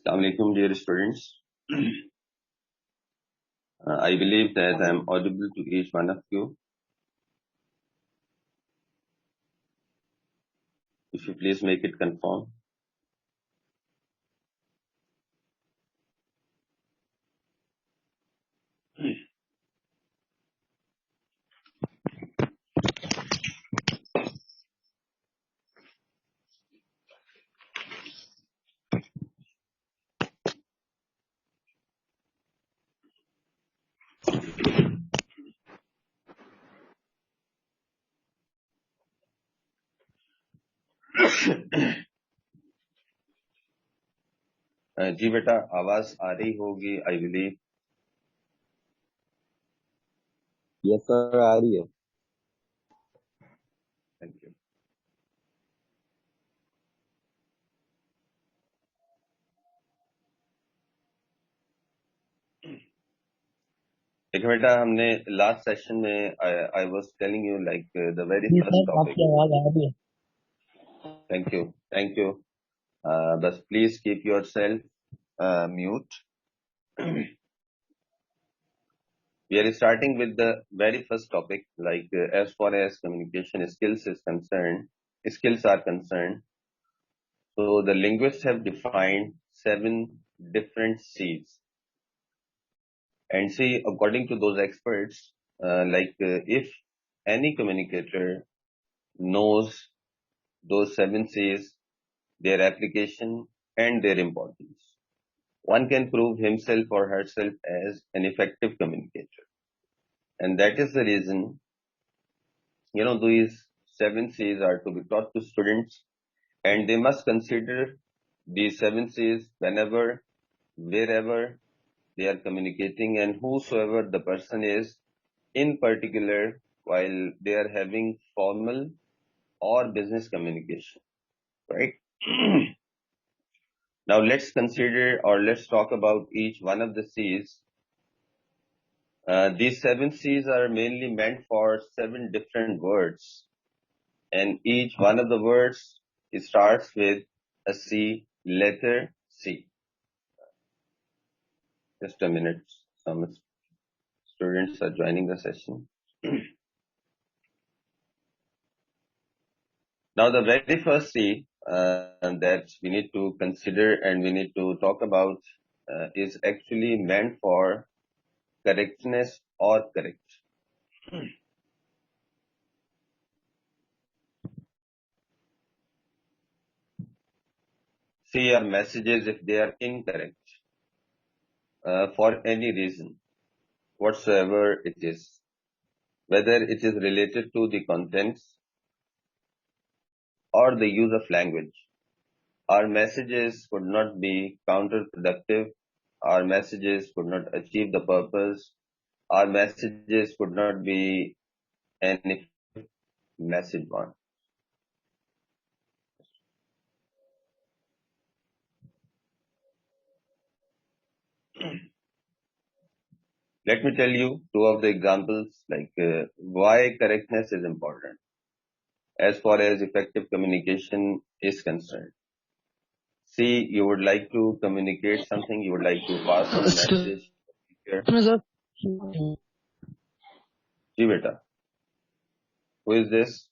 Assalamu alaikum, dear students. I believe that I am audible to each one of you. If you please make it confirm. जी बेटा आवाज आ रही होगी I believe. Yes sir आ रही है. Thank you. देखिए बेटा हमने लास्ट सेशन में I was telling you like the very first topic. आपकी आवाज आ रही है. Thank you. बस please keep yourself mute. We are starting with the very first topic, like as far as communication skills are concerned. So the linguists have defined 7 different C's. And see, according to those experts, if any communicator knows those 7 C's, their application and their importance, one can prove himself or herself as an effective communicator. And that is the reason, these 7 C's are to be taught to students, and they must consider these 7 C's whenever, wherever they are communicating, and whosoever the person is, in particular while they are having formal or business communication, right? Now let's consider, or let's talk about each one of the C's. These 7 C's are mainly meant for 7 different words, and each one of the words starts with a C, letter C. Just a minute, some students are joining the session. Now the very first C that we need to consider and we need to talk about is actually meant for correctness or correct. See your messages if they are incorrect for any reason whatsoever it is, whether it is related to the contents or the use of language. Our messages could not be counterproductive. Our messages could not achieve the purpose. Our messages could not be an effective message one. Let me tell you 2 of the examples, like why correctness is important as far as effective communication is concerned. See, you would like to communicate something, you would like to pass on a message. जी बेटा, who is this?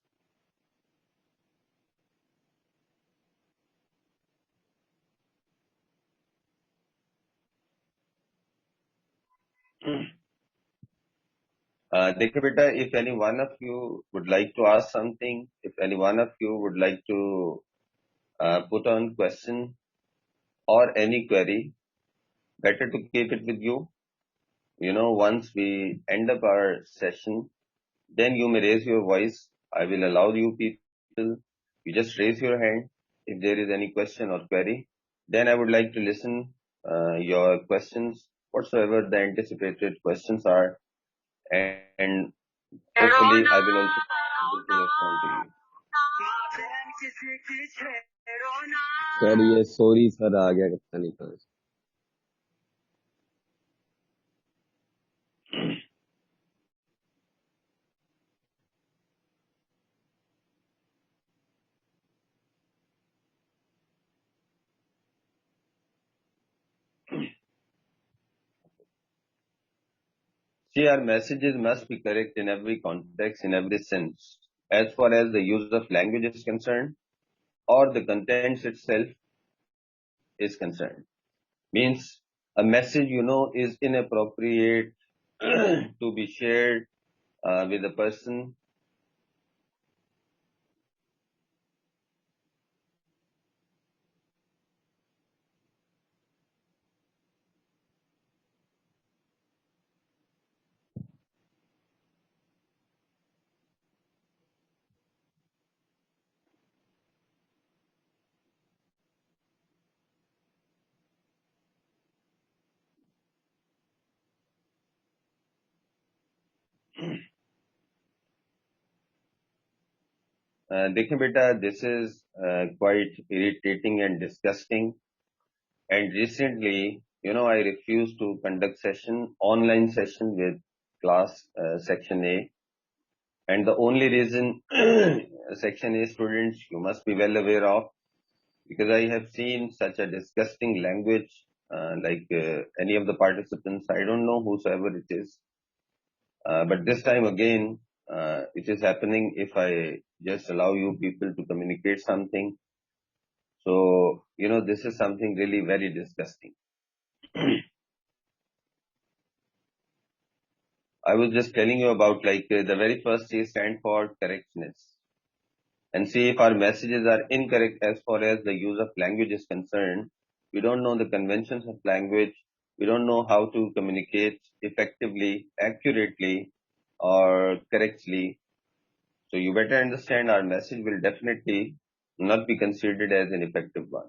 देखिए बेटा, if any one of you would like to ask something, if any one of you would like to put on question or any query, better to keep it with you. Once we end up our session, then you may raise your voice. I will allow you people. You just raise your hand if there is any question or query. Then I would like to listen your questions, whatsoever the anticipated questions are, and hopefully I will also be able to respond to you. Sir ये sorry sir आ गया कितना निकल. See, our messages must be correct in every context, in every sense, as far as the use of language is concerned, or the contents itself is concerned. Means a message, is inappropriate to be shared with a person. देखिए बेटा, this is quite irritating and disgusting. And recently, I refused to conduct online session with class section A. And the only reason section A students, you must be well aware of, because I have seen such a disgusting language, like any of the participants, I don't know whosoever it is. But this time again, it is happening if I just allow you people to communicate something. So, this is something really very disgusting. I was just telling you about the very first C stand for correctness. And see, if our messages are incorrect as far as the use of language is concerned, we don't know the conventions of language, we don't know how to communicate effectively, accurately, or correctly. So you better understand our message will definitely not be considered as an effective one.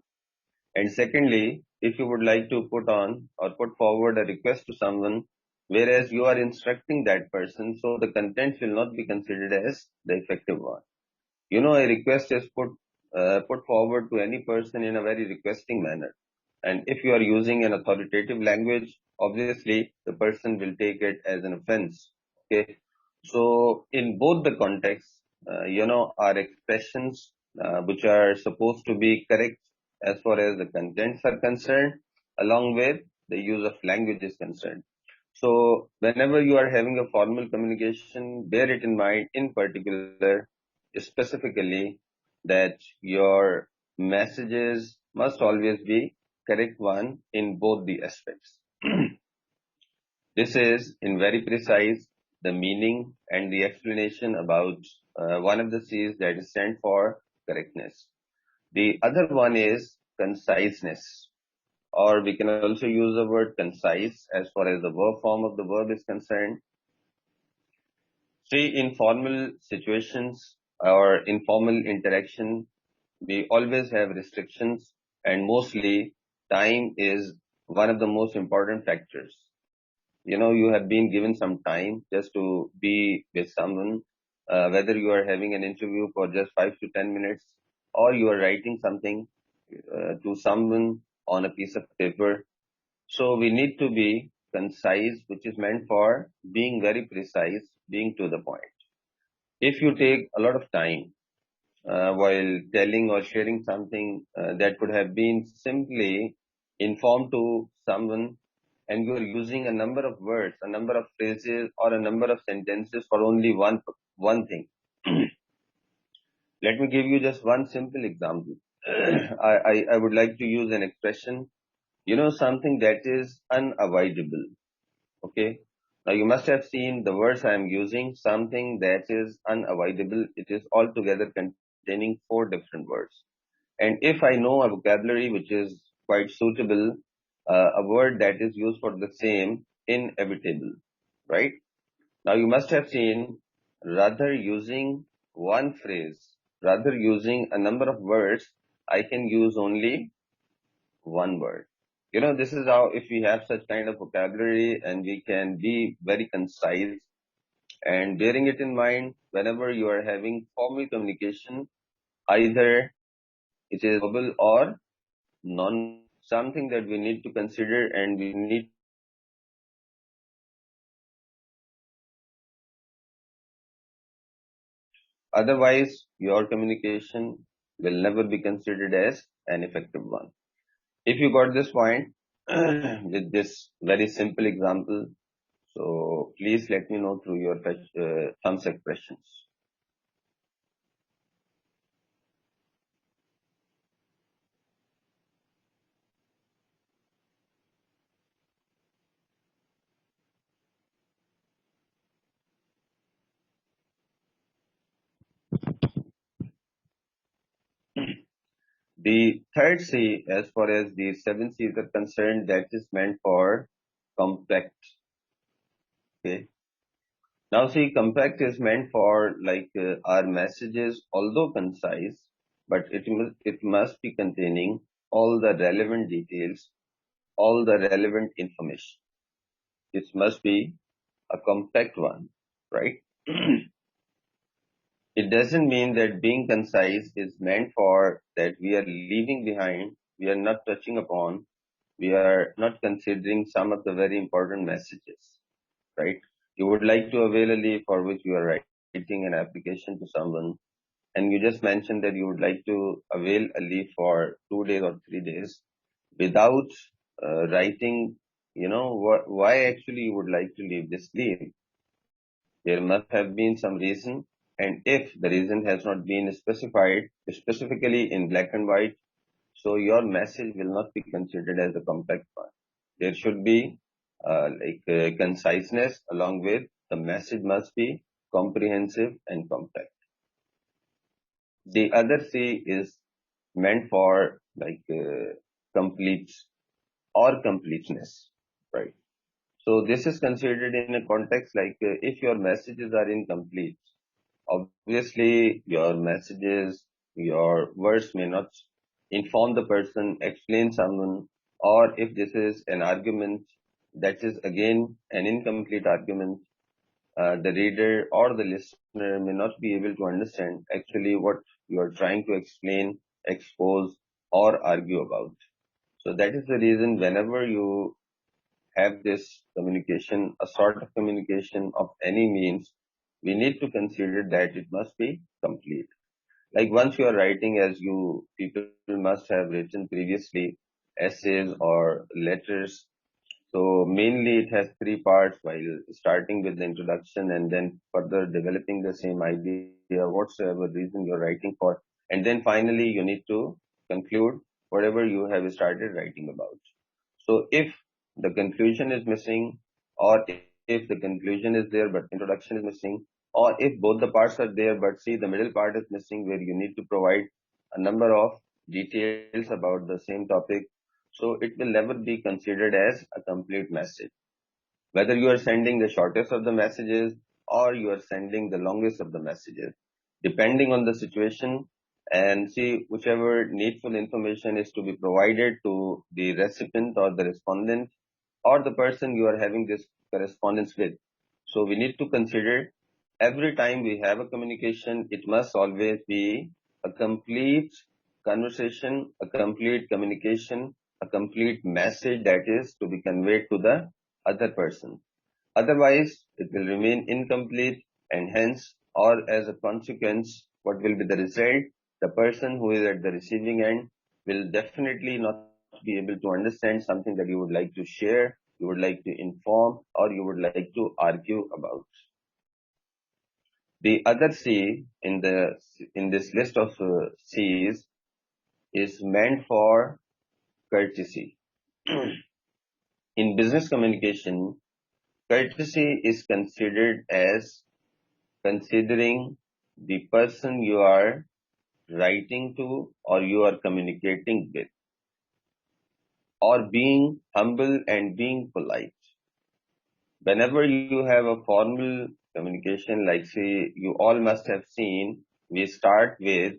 And secondly, if you would like to put on or put forward a request to someone, whereas you are instructing that person, so the content will not be considered as the effective one. A request is put forward to any person in a very requesting manner. And if you are using an authoritative language, obviously the person will take it as an offense. Okay. So in both the contexts, our expressions, which are supposed to be correct as far as the contents are concerned, along with the use of language is concerned. So whenever you are having a formal communication, bear it in mind in particular, specifically, that your messages must always be correct one in both the aspects. This is in very precise the meaning and the explanation about one of the C's that stand for correctness. The other one is conciseness, or we can also use the word concise as far as the verb form of the verb is concerned. See, in formal situations or informal interaction, we always have restrictions, and mostly time is one of the most important factors. You have been given some time just to be with someone, whether you are having an interview for just 5 to 10 minutes, or you are writing something to someone on a piece of paper. So we need to be concise, which is meant for being very precise, being to the point. If you take a lot of time while telling or sharing something that could have been simply informed to someone, and you are using a number of words, a number of phrases, or a number of sentences for only one thing. Let me give you just one simple example. I would like to use an expression, something that is unavoidable. Okay. Now you must have seen the words I am using, something that is unavoidable. It is altogether containing 4 different words. And if I know a vocabulary which is quite suitable, a word that is used for the same, inevitable, right? Now you must have seen, rather using one phrase, rather using a number of words, I can use only one word. This is how, if we have such kind of vocabulary and we can be very concise and bearing it in mind whenever you are having formal communication, either it is verbal or non, something that we need to consider and we need. Otherwise, your communication will never be considered as an effective one. If you got this point with this very simple example, So please let me know through your thumbs expressions. The third C, as far as the seven C's are concerned, that is meant for compact. Okay. Now see, compact is meant for like our messages, although concise, but it must be containing all the relevant details, all the relevant information. It must be a compact one, right? It doesn't mean that being concise is meant for that we are leaving behind, we are not touching upon, we are not considering some of the very important messages, right? You would like to avail a leave for which you are writing an application to someone, and you just mentioned that you would like to avail a leave for 2 days or 3 days without writing, why actually you would like to leave this leave. There must have been some reason, and if the reason has not been specified specifically in black and white, so your message will not be considered as a compact one. There should be conciseness along with the message must be comprehensive and compact. The other C is meant for complete or completeness, right? So this is considered in a context like if your messages are incomplete, obviously your messages, your words may not inform the person, explain someone, or if this is an argument that is again an incomplete argument, the reader or the listener may not be able to understand actually what you are trying to explain, expose, or argue about. So that is the reason whenever you have this communication, a sort of communication of any means, we need to consider that it must be complete. Like once you are writing, as you people must have written previously, essays or letters. So mainly it has three parts while starting with the introduction and then further developing the same idea, whatsoever reason you're writing for. And then finally you need to conclude whatever you have started writing about. So if the conclusion is missing, or if the conclusion is there but introduction is missing, or if both the parts are there but see the middle part is missing where you need to provide a number of details about the same topic, so it will never be considered as a complete message. Whether you are sending the shortest of the messages or you are sending the longest of the messages, depending on the situation, and see whichever needful information is to be provided to the recipient or the respondent or the person you are having this correspondence with. So we need to consider every time we have a communication, it must always be a complete conversation, a complete communication, a complete message that is to be conveyed to the other person. Otherwise, it will remain incomplete and hence, or as a consequence, what will be the result? The person who is at the receiving end will definitely not be able to understand something that you would like to share, you would like to inform, or you would like to argue about. The other C in this list of C's is meant for courtesy. In business communication, courtesy is considered as considering the person you are writing to or you are communicating with, or being humble and being polite. Whenever you have a formal communication, like say you all must have seen, we start with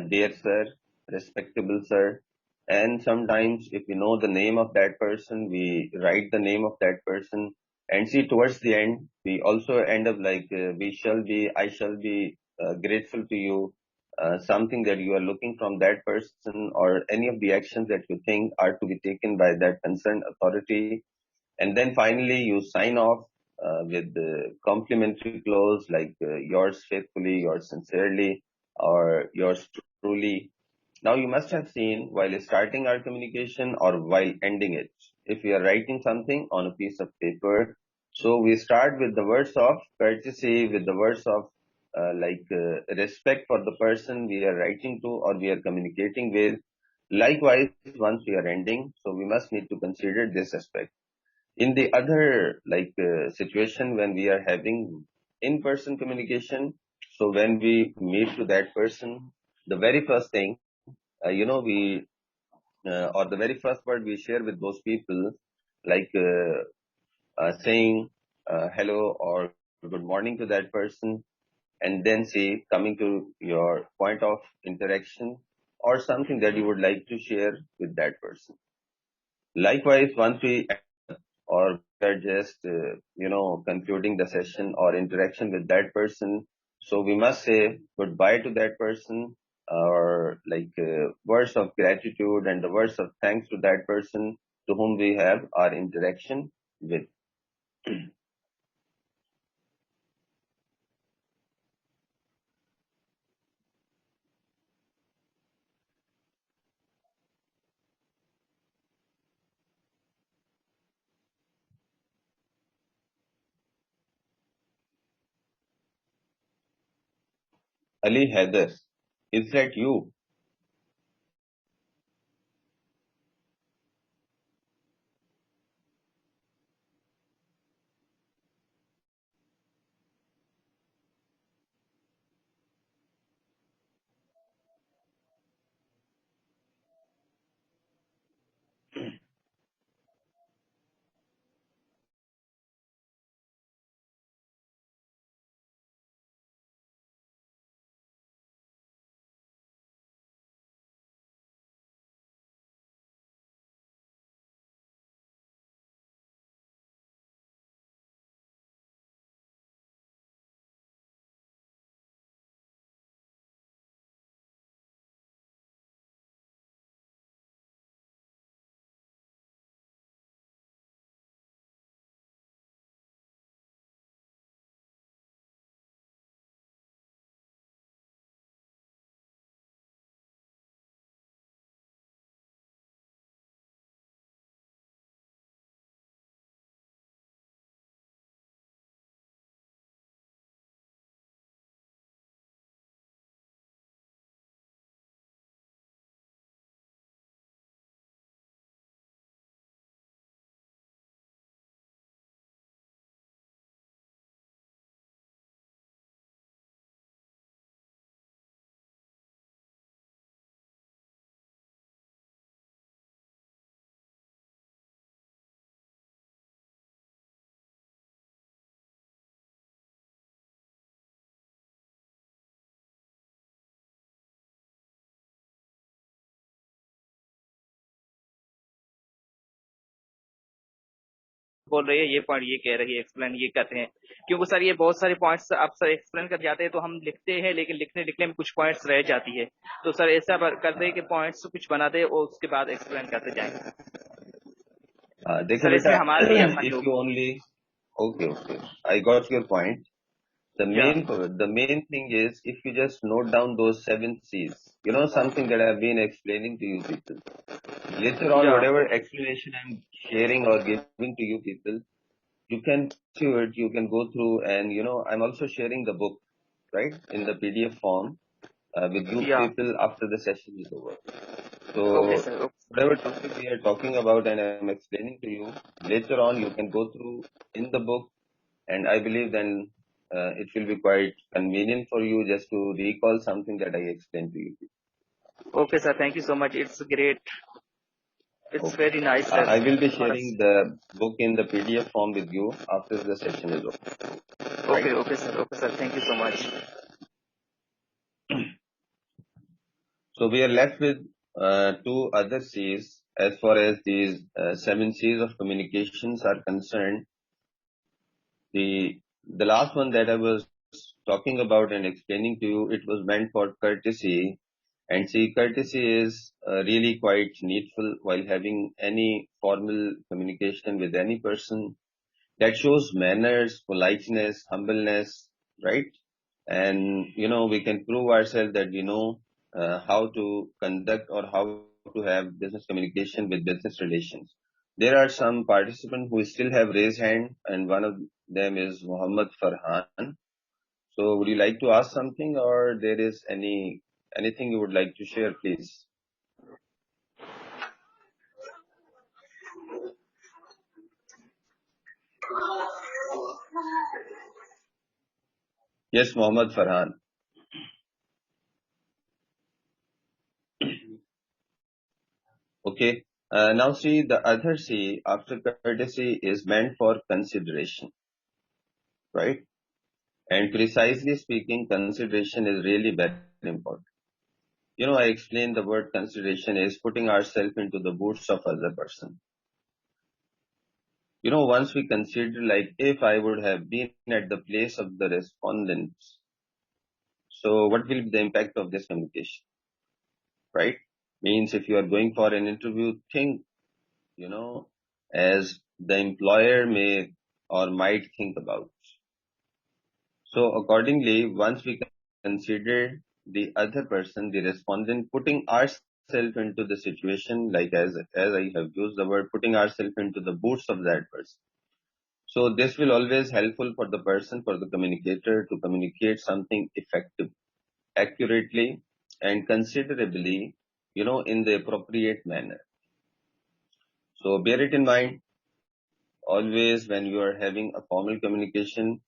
dear sir, respectable sir, and sometimes if we know the name of that person, we write the name of that person, and see towards the end, we also end up like I shall be grateful to you, something that you are looking from that person or any of the actions that you think are to be taken by that concerned authority. And then finally you sign off with the complimentary clause like yours faithfully, yours sincerely, or yours truly. Now you must have seen while starting our communication or while ending it, if we are writing something on a piece of paper, So we start with the words of courtesy, with the words of respect for the person we are writing to or we are communicating with. Likewise, once we are ending, so we must need to consider this aspect. In the other situation when we are having in-person communication, so when we meet to that person, the very first thing, we or the very first word we share with those people, like saying hello or good morning to that person, and then say coming to your point of interaction or something that you would like to share with that person. Likewise, once we or we're just concluding the session or interaction with that person, so we must say goodbye to that person, or words of gratitude and the words of thanks to that person to whom we have our interaction with. Ali Heather, is that you? बोल रही है ये point ये कह रही है explain ये करते हैं क्योंकि सर ये बहुत सारे पॉइंट्स आप सर एक्सप्लेन कर जाते हैं तो हम लिखते हैं लेकिन लिखने लिखने में कुछ पॉइंट्स रह जाती है तो सर ऐसा करते हैं कि पॉइंट्स कुछ बनाते हैं और उसके बाद एक्सप्लेन करते जाएंगे देखो सर इसमें बेटा, हमारा भी अपन if लोग you only, okay, I got your point. या The main thing is if you just note down those 7 C's, something that I've been explaining to you people. Later on, या whatever explanation I'm sharing or giving to you people, you can do it, you can go through, and I'm also sharing the book, right, in the PDF form with you या people after the session is over. Okay So sir whatever topic we are talking about and I'm explaining to you, later on you can go through in the book, and I believe then it will be quite convenient for you just to recall something that I explained to you. Okay sir thank you so much it's great it's Okay. Very nice sir I will be sharing the book in the PDF form with you after the session is over. Right? Okay sir thank you so much So we are left with 2 other C's as far as these 7 C's of communications are concerned. The last one that I was talking about and explaining to you, it was meant for courtesy. And see, courtesy is really quite needful while having any formal communication with any person. That shows manners, politeness, humbleness, right? And, we can prove ourselves that we know how to conduct or how to have business communication with business relations. There are some participants who still have raised hand, and one of them is Muhammad Farhan. So would you like to ask something, or there is anything you would like to share, please? Yes, Muhammad Farhan. Okay. Now see, the other C after courtesy is meant for consideration, right? And precisely speaking, consideration is really very important. You know, I explained the word consideration is putting ourselves into the boots of other person. You know, once we consider, like, if I would have been at the place of the respondents, so what will be the impact of this communication, right? Means if you are going for an interview, think, you know, as the employer may or might think about. So accordingly, once we consider the other person, the respondent, putting ourselves into the situation, like as I have used the word, putting ourselves into the boots of that person. So this will always helpful for the person, for the communicator to communicate something effective, accurately, and considerably, you know, in the appropriate manner. So bear it in mind, always when you are having a formal communication,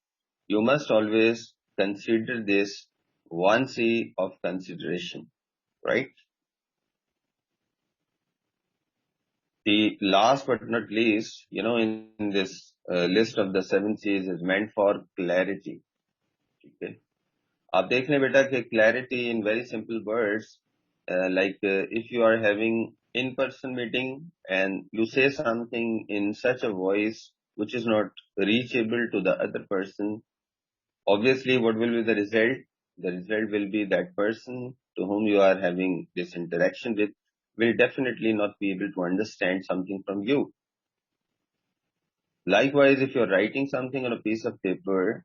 you must always consider this one C of consideration, right? The last but not least, you know, in this list of the 7 C's is meant for clarity. Okay. आप देख लें बेटा कि clarity in very simple words, like if you are having in-person meeting and you say something in such a voice which is not reachable to the other person, obviously what will be the result? The result will be that person to whom you are having this interaction with will definitely not be able to understand something from you. Likewise, if you're writing something on a piece of paper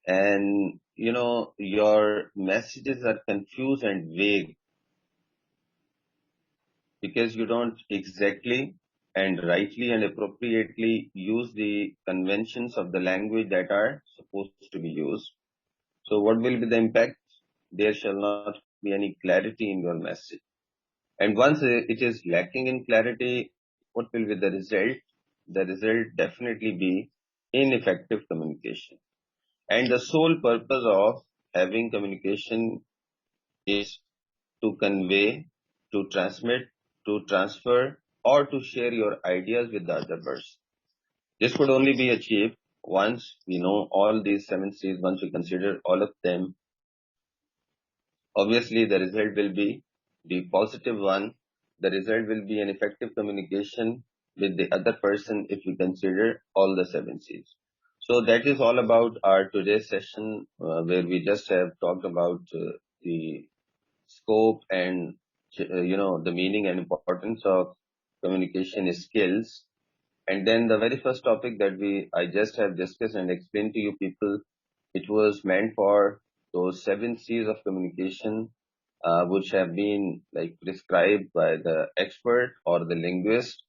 and you know your messages are confused and vague because you don't exactly and rightly and appropriately use the conventions of the language that are supposed to be used. So what will be the impact? There shall not be any clarity in your message. And once it is lacking in clarity, what will be the result? The result definitely be ineffective communication. And the sole purpose of having communication is to convey, to transmit, to transfer, or to share your ideas with the other person. This could only be achieved once we know all these 7 C's, once we consider all of them. Obviously, the result will be the positive one. The result will be an effective communication with the other person if we consider all the 7 C's. So that is all about our today's session, where we just have talked about the scope and you know the meaning and importance of communication skills. And then the very first topic that I just have discussed and explained to you people, it was meant for those 7 C's of communication, which have been like prescribed by the expert or the linguist.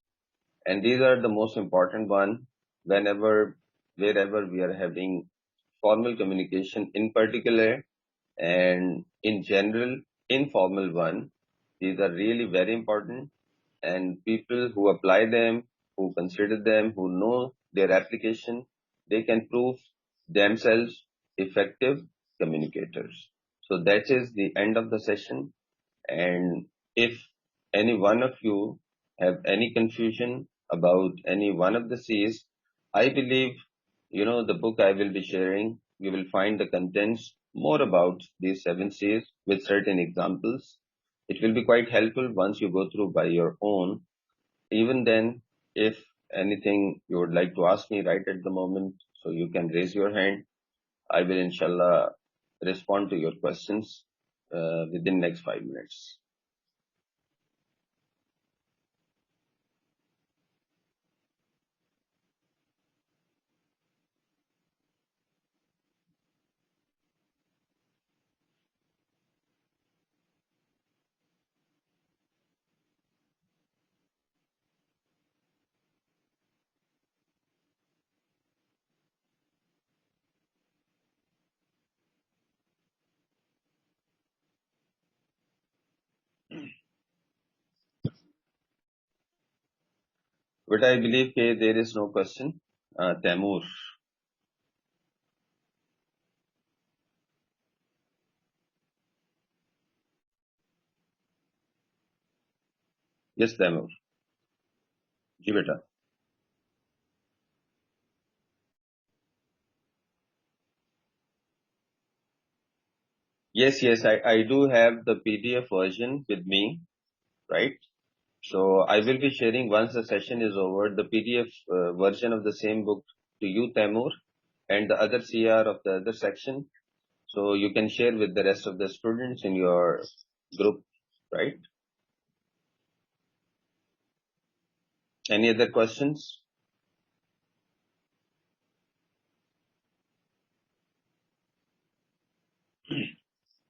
And these are the most important one whenever, wherever we are having formal communication in particular, and in general, informal one. These are really very important, and people who apply them, who consider them, who know their application, they can prove themselves effective communicators. So that is the end of the session. And if any one of you have any confusion about any one of the C's, I believe, you know, the book I will be sharing, you will find the contents more about these 7 C's with certain examples. It will be quite helpful once you go through by your own. Even then, if anything you would like to ask me right at the moment, so you can raise your hand. I will inshallah respond to your questions within next 5 minutes. But I believe there is no question. Taimur. Yes, Taimur. जी बेटा. Yes, I do have the PDF version with me, right? So I will be sharing once the session is over, the PDF version of the same book to you, Taimur, and the other CR of the other section. So you can share with the rest of the students in your group, right? Any other questions?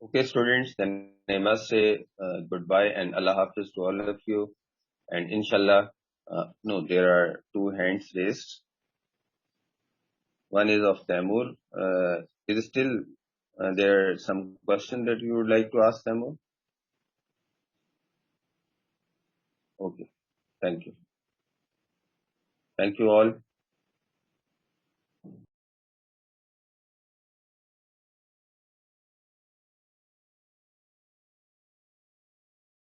Okay, students, then I must say goodbye and Allah Hafiz to all of you. And inshallah, no, there are two hands raised. One is of Taimur. Is still there some question that you would like to ask Taimur? Okay, thank you. Thank you all.